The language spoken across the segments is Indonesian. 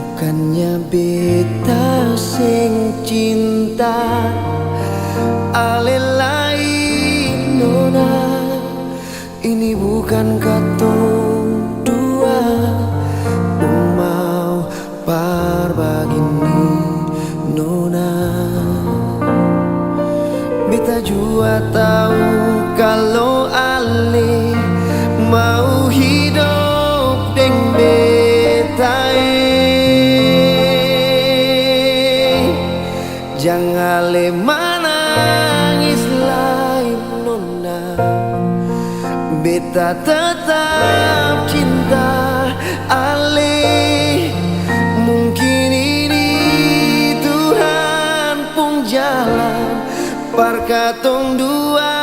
Bukannya beta sing cinta ale lain nona, ini bukan katong dua mau parbagini nona. Beta jua tahu kalau ale mau hidup deng beta. Jangan le menangis lain nona, beta tetap cinta ale. Mungkin ini Tuhan pun jalan parkatong dua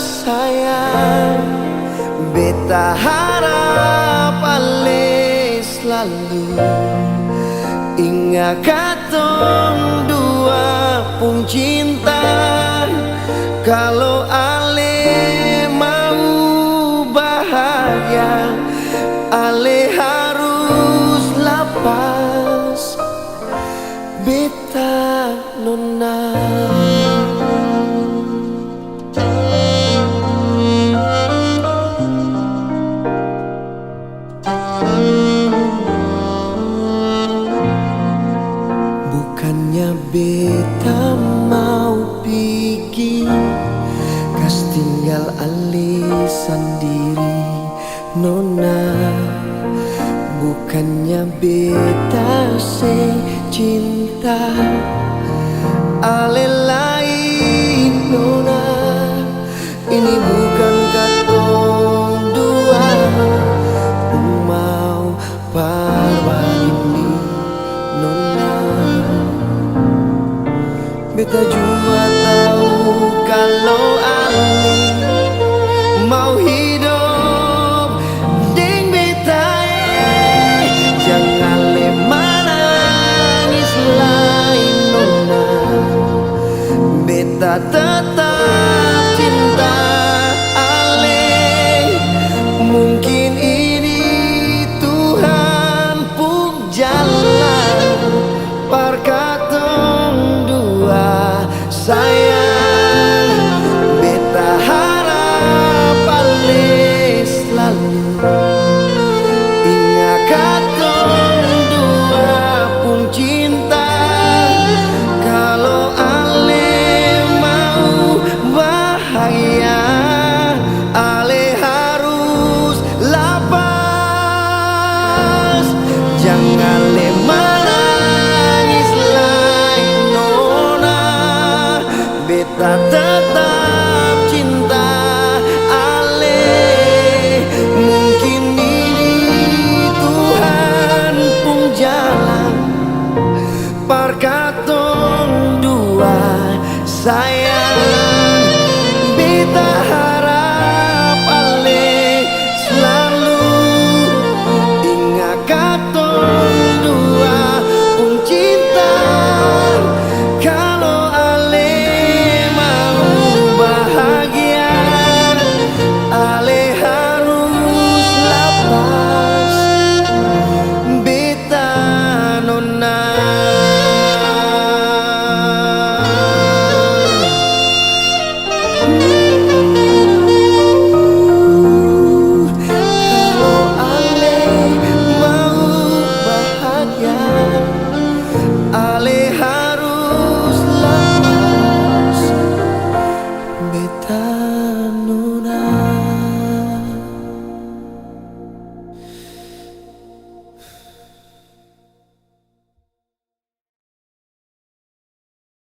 sayang. Beta harap ale selalu ingat katong dua pun cinta. Kalau ale mau bahagia, ale harus lapas beta nona. Bukannya beta mau pergi, kas tinggal ale sendiri nona. Bukannya beta se cinta ale lain nona, ini bukan katong dua mau parbagini nona. Beta juga tahu kalau ale mau hidup deng beta. Jangan le menangis lain nona, beta tetap